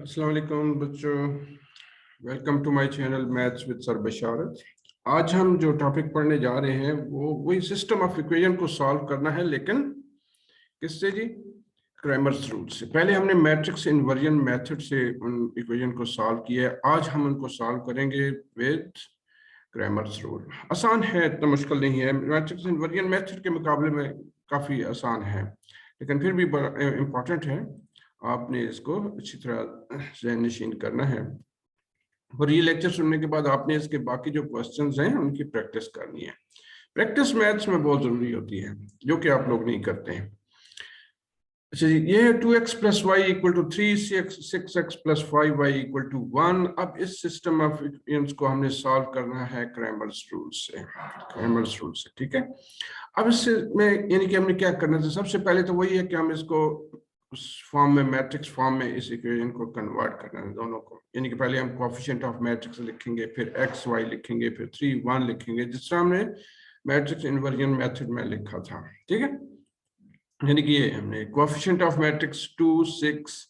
अस्सलाम वालेकुम बच्चों, welcome to my channel maths with sir Basharat. आज हम जो टॉपिक पढ़ने जा रहे हैं वो वही सिस्टम ऑफ इक्वेशन को सॉल्व करना है, लेकिन किससे जी? क्रैमर्स रूल से। पहले हमने मैट्रिक्स इन्वर्जन मेथड से उन इक्वेशन को सॉल्व किया है, आज हम उनको सॉल्व करेंगे विद क्रैमर्स रूल। आसान है, इतना मुश्किल नहीं है। मैट्रिक्स इन्वर्जन मेथड के मुकाबले में काफ़ी आसान है, लेकिन फिर भी बड़ा इम्पोर्टेंट है। आपने इसको अच्छी तरह ज़हन नशीन करना है और ये लेक्चर सुनने के बाद आपने इसके बाकी जो क्वेश्चंस हैं उनकी प्रैक्टिस करनी है। प्रैक्टिस मैथ्स में बहुत ज़रूरी होती है, जो कि आप लोग नहीं करते हैं। अच्छा जी, ये है 2x + y = 3, 6x + 5y = 1। अब इस सिस्टम ऑफ इक्वेशंस को हमने सॉल्व करना है क्रैमर्स रूल से, ठीक है। अब इससे में यानी कि हमने क्या करना था, सबसे पहले तो वही है कि हम इसको उस फॉर्म में, मैट्रिक्स फॉर्म में इस इक्वेशन को कन्वर्ट करना है दोनों को। यानी कि पहले हम कोएफिशिएंट ऑफ मैट्रिक्स लिखेंगे, फिर x y लिखेंगे, फिर 3 1 लिखेंगे, जिस तरह हमने मैट्रिक्स इन्वर्जन मेथड में लिखा था, ठीक है। यानी कि ये हमने कोएफिशिएंट ऑफ मैट्रिक्स 2 6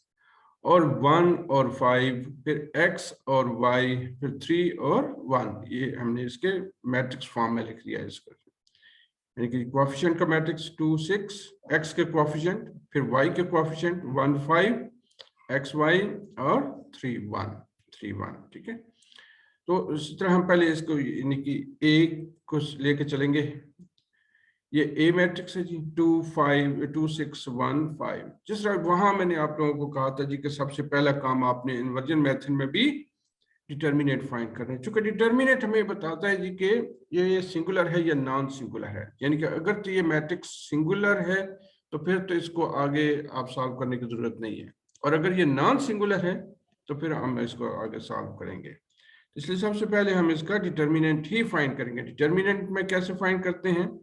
और 1 और 5, फिर x और y, फिर 3 और 1, ये हमने इसके मैट्रिक्स फॉर्म में लिख दिया है इसको। यानी कि कोएफिशिएंट का मैट्रिक्स 2 6, x के कोएफिशिएंट, फिर y के कोएफिशिएंट 1 5, x y और 3 1, ठीक है। तो इस तरह हम पहले इसको यानी कि a को लेके चलेंगे। ये a मैट्रिक्स है जी, 2 5 2 6 1 5। जिस तरह वहां मैंने आप लोगों को कहा था जी कि सबसे पहला काम आपने इन्वर्जन मेथड में भी डिटर्मिनेंट फाइंड करना है। चूंकि डिटर्मिनेंट हमें बताता है जी कि ये सिंगुलर है या नॉन सिंगुलर है। यानी कि अगर तो ये मैट्रिक्स सिंगुलर है तो फिर तो इसको आगे आप सॉल्व करने की जरूरत नहीं है, और अगर ये नॉन सिंगुलर है तो फिर हम इसको आगे सॉल्व करेंगे। इसलिए सबसे पहले हम इसका डिटर्मिनेंट ही फाइंड करेंगे। डिटर्मिनेंट में कैसे फाइंड करते हैं,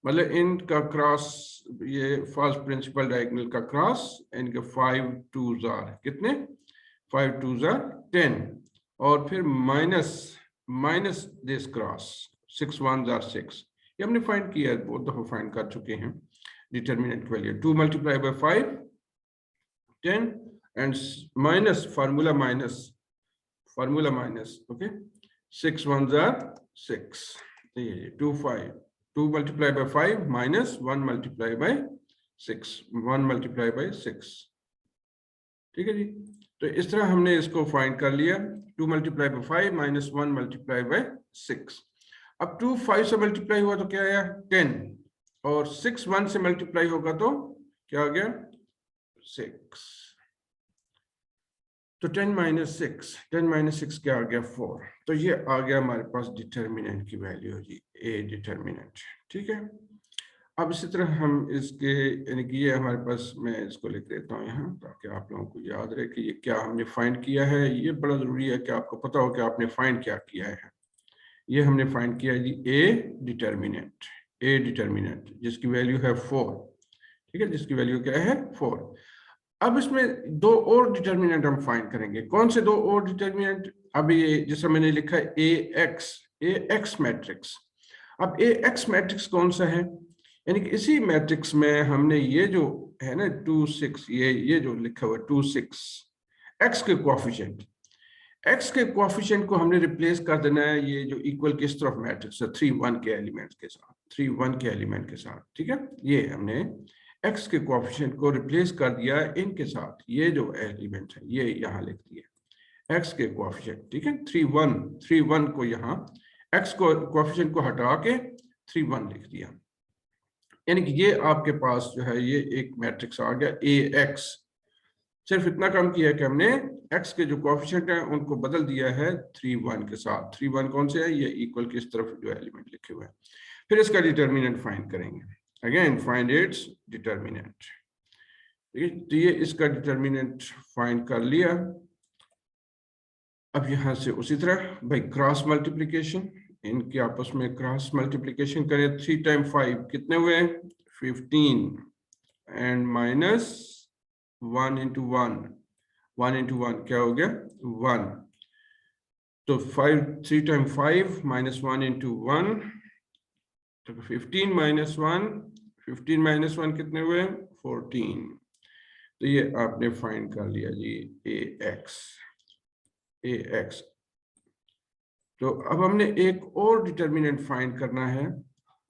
मतलब इनका क्रॉस, ये फर्स्ट प्रिंसिपल डायगोनल का क्रॉस, इनके 5 2s आर कितने, 5 2s आर 10, और फिर minus this cross, 6 1s are 6। ये हमने फाइंड किया है, बहुत दफा फाइंड कर चुके हैं determinant value. 2 × 5 10 and minus formula minus, okay, 6 1s are 6। ये 2 5 2 × 5 minus 1 × 6, 1 × 6, ठीक है जी। तो इस तरह हमने इसको फाइंड कर लिया। 2 × 5 minus 1 × 6। अब 2 5 से मल्टीप्लाई हुआ तो क्या आया, 10, और 6 1 से मल्टीप्लाई होगा तो क्या आ गया, 6। तो 10 - 6 क्या आ गया, 4। तो ये आ गया हमारे पास डिटर्मिनेंट की वैल्यू जी, ए डिटर्मिनेंट, ठीक है। अब इसी तरह हम इसके, यानी कि ये हमारे पास, मैं इसको लिख देता हूँ यहाँ ताकि आप लोगों को याद रहे कि ये क्या हमने फाइंड किया है। ये बड़ा जरूरी है कि आपको पता हो कि आपने फाइंड क्या किया है। ये हमने फाइंड किया है जी ए डिटर्मिनेंट जिसकी वैल्यू है 4, ठीक है, जिसकी वैल्यू क्या है 4। अब इसमें दो और डिटर्मिनेंट हम फाइंड करेंगे। कौन से दो और डिटर्मिनेंट? अब ये जैसा मैंने लिखा है ए एक्स मैट्रिक्स। अब ए एक्स मैट्रिक्स कौन सा है, यानी कि इसी मैट्रिक्स में हमने ये जो है ना 2 6, ये जो लिखा हुआ 2 6, एक्स के कोएफिशिएंट को हमने रिप्लेस कर देना है ये जो इक्वल किस तरफ मैट्रिक्स है, 3 1 के एलिमेंट के साथ, ठीक है। ये हमने एक्स के कोएफिशिएंट को रिप्लेस कर दिया इनके साथ। ये जो एलिमेंट है ये यहाँ लिख दिया एक्स के कोएफिशिएंट, ठीक है। 3 1 को यहाँ एक्स को कोएफिशिएंट को हटा के 3 1 लिख दिया। यानी कि ये आपके पास जो है ये एक मैट्रिक्स आ गया ए एक्स। सिर्फ इतना काम किया है कि हमने एक्स के जो कोएफिशिएंट हैं उनको बदल दिया है 3 1 के साथ। 3 1 कौन से है, ये इक्वल किस तरफ जो एलिमेंट लिखे हुए हैं। फिर इसका डिटर्मिनेंट फाइंड करेंगे। अगेन फाइंड इट्स डिटर्मिनेंट, ठीक है। तो ये इसका डिटर्मिनेंट फाइंड कर लिया। अब यहां से उसी तरह भाई क्रॉस मल्टीप्लिकेशन, इनके आपस में क्रॉस मल्टीप्लिकेशन करें। 3 × 5 कितने हुए, 15, एंड माइनस 1 × 1 क्या हो गया, 1। तो 3 × 5 minus 1 × 1, तो 15 - 1 कितने हुए, 14। तो ये आपने फाइंड कर लिया जी ए एक्स। तो अब हमने एक और डिटर्मिनेंट फाइंड करना है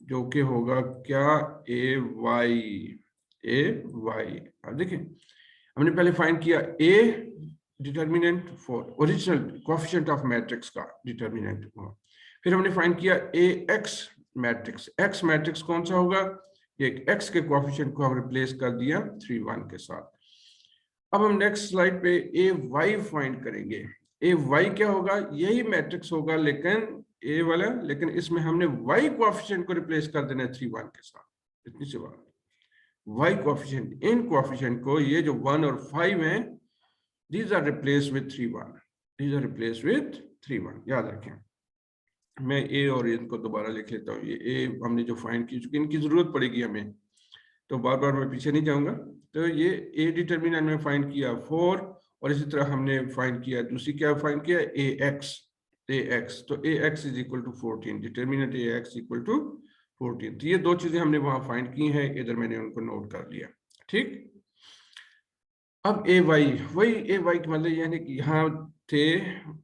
जो कि होगा क्या ए वाई। अब देखिए हमने पहले फाइंड किया ए determinant for original coefficient of matrix का डिटर्मिनेंट, फिर हमने फाइंड किया A x matrix. X matrix कौन सा होगा, ये एक्स के कोएफिशिएंट को हम रिप्लेस कर दिया 3 1 के साथ। अब हम नेक्स्ट स्लाइड पे ए वाई फाइंड करेंगे। ए वाई क्या होगा, यही मैट्रिक्स होगा लेकिन ए वाला, लेकिन इसमें हमने वाई कोएफिशिएंट को रिप्लेस कर देना है 3 1 के साथ। इतनी सी बात, वाई कोएफिशिएंट, इन कोएफिशिएंट को, ये जो 1 और 5 हैं, these are replaced with 3 1, these are replaced with 3 1। याद रखें, मैं ए और इनको दोबारा लिख लेता हूँ। ये ए हमने जो फाइंड की, चूंकि इनकी जरूरत पड़ेगी हमें, तो बार बार मैं पीछे नहीं जाऊंगा। तो ये ए डिटर्मिनेंट में फाइंड किया 4, और इसी तरह हमने फाइंड किया दूसरी, क्या फाइंड किया ए एक्स। तो A X is equal to 14, determinant A X equal to 14। तो ये दो चीजें हमने वहां फाइंड की हैं, इधर मैंने उनको नोट कर लिया। ठीक, अब ए वाई, वही ए वाई का मतलब यानी कि यहाँ थे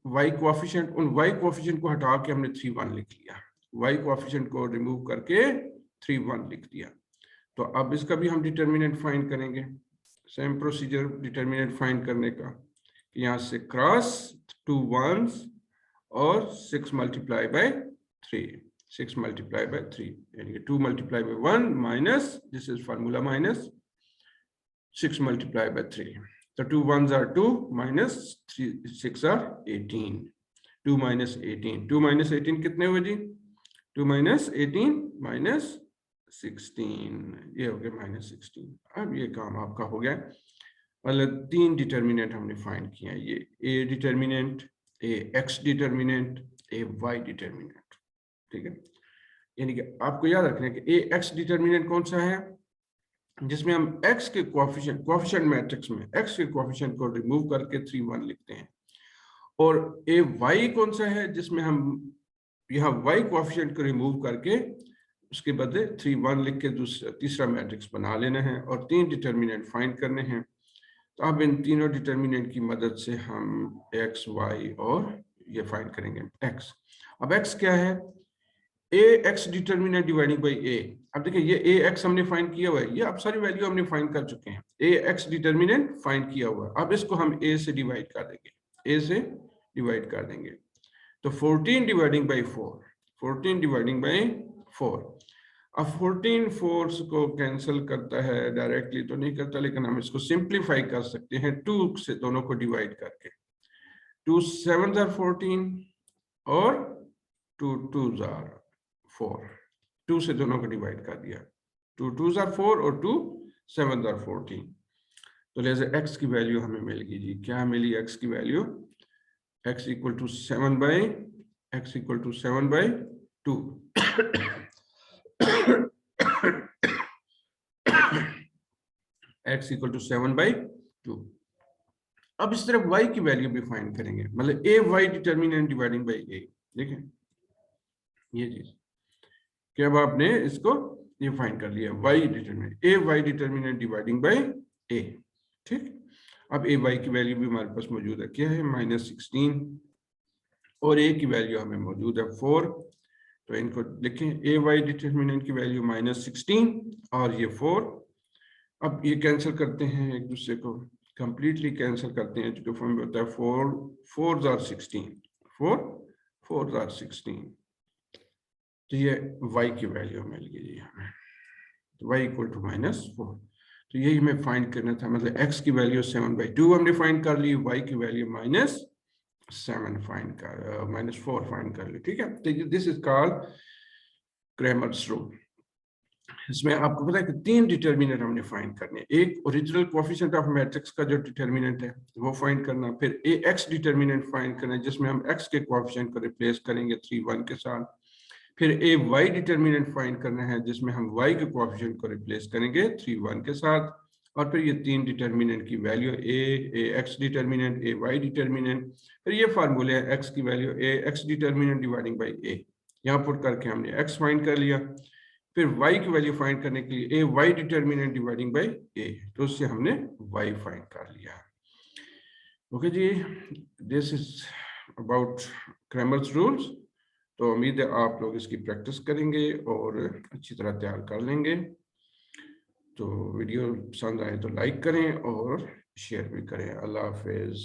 वाई कोएफिशिएंट, उन वाई कोएफिशिएंट को हटा के हमने 3 1 लिख लिया, वाई कोएफिशिएंट को रिमूव करके 3 1 लिख दिया। तो अब इसका भी हम डिटर्मिनेंट फाइंड करेंगे, सेम प्रोसीजर डिटर्मिनेंट फाइंड करने का। यहाँ से क्रॉस 2 1s और 6 मल्टीप्लाई बाय 3, 6 मल्टीप्लाई बाय 3, यानी 2 multiply by 1 minus, this is formula, minus 6 multiplied by 3. So 2 1s are 2 minus 3 6 are 18. 2 minus 18. 2 minus 18 कितने हुए जी? 2 minus 18 minus 16. ये हो गया minus 16। अब ये काम आपका हो गया। मतलब 3 डिटर्मिनेंट हमने फाइंड किया, ये a determinant, A x determinant, A Y determinant. ठीक है, यानी कि आपको याद रखना है कि ए एक्स डिटर्मिनेंट कौन सा है, जिसमें हम x के कोएफिशिएंट मैट्रिक्स में x के कोएफिशिएंट को रिमूव करके 3 1 लिखते हैं, और ए y कौन सा है, जिसमें हम यहाँ y कोएफिशिएंट को रिमूव करके उसके बदले 3 1 लिख के तीसरा मैट्रिक्स बना लेना है, और 3 डिटर्मिनेंट फाइंड करने हैं। तो अब इन तीनों डिटर्मिनेंट की मदद से हम x y और ये फाइंड करेंगे x। अब x क्या है, ए एक्स डिटर्मिनेंट डिवाइडिंग बाई ए। अब देखिए ये ए एक्स हमने फाइंड किया हुआ है, ये अब सारी वैल्यू हमने फाइंड कर चुके हैं, ए एक्स डिटर्मिनेंट फाइंड किया हुआ है। अब इसको हम ए से डिवाइड कर देंगे, ए से डिवाइड कर देंगे। तो 14 डिवाइडिंग बाई 4, 14 डिवाइडिंग बाई 4। अब 14 4 को कैंसिल करता है, डायरेक्टली तो नहीं करता, लेकिन हम इसको सिंप्लीफाई कर सकते हैं 2 से दोनों को डिवाइड करके। 2 7s are 14 और 2 2s are 4, 2 से दोनों को डिवाइड कर दिया, 2 2s are 4 और 2 7s are 14। तो लिहाजा x की वैल्यू हमें मिल गई जी, क्या मिली x की value, x equal to 7 by 2। x equal to 7 by 2। अब इस तरह y की वैल्यू भी फाइंड करेंगे, मतलब ए वाई डिटर्मिनेंट डिवाइडिंग बाई ए। देखें ये चीज कि अब आपने इसको ये फाइंड कर लिया, y determinant, A Y determinant dividing by a। ठीक, अब ए वाई की वैल्यू भी हमारे पास मौजूद है, क्या है, -16, और a की वैल्यू हमें मौजूद है 4। तो इनको लिखें, ए वाई डिटर्मिनेंट की वैल्यू -16 और ये 4। अब ये कैंसिल करते हैं, एक दूसरे को कंप्लीटली कैंसिल करते हैं, जो फॉर्म में होता है 4 4s are 16, 4 are 16। तो ये y की वैल्यू मिल गई हमें, तो y इक्वल टू -4। तो यही हमें फाइंड करना था, मतलब x की वैल्यू 7/2 हमने फाइंड कर ली, y की वैल्यू -7 फाइंड कर -4 फाइंड कर ली। ठीक है, तो this is called Cramer's rule. इसमें आपको पता है कि 3 डिटर्मिनेंट हमने फाइंड करने हैं, एक ओरिजिनल कोएफिशिएंट ऑफ मैट्रिक्स का जो डिटर्मिनेंट है वो फाइंड करना, फिर ए एक्स डिटर्मिनेंट फाइंड करना है जिसमें हम x के कोएफिशिएंट को रिप्लेस करेंगे 3 1 के साथ, फिर ए वाई डिटर्मिनेंट फाइंड करना है जिसमें हम y के कोएफिशिएंट को रिप्लेस करेंगे 3 1 के साथ, और फिर ये 3 डिटर्मिनेंट की value A x determinant, A Y determinant, फिर ये फार्मूले है x की value A x determinant dividing by A. यहाँ पुट करके हमने x फाइंड कर लिया, फिर y की वैल्यू फाइंड करने के लिए a y determinant dividing by a, तो उससे हमने y फाइंड कर लिया। ओके जी, this is about Cramer's rules. तो उम्मीद है आप लोग इसकी प्रैक्टिस करेंगे और अच्छी तरह तैयार कर लेंगे। तो वीडियो पसंद आए तो लाइक करें और शेयर भी करें। अल्लाह हाफिज।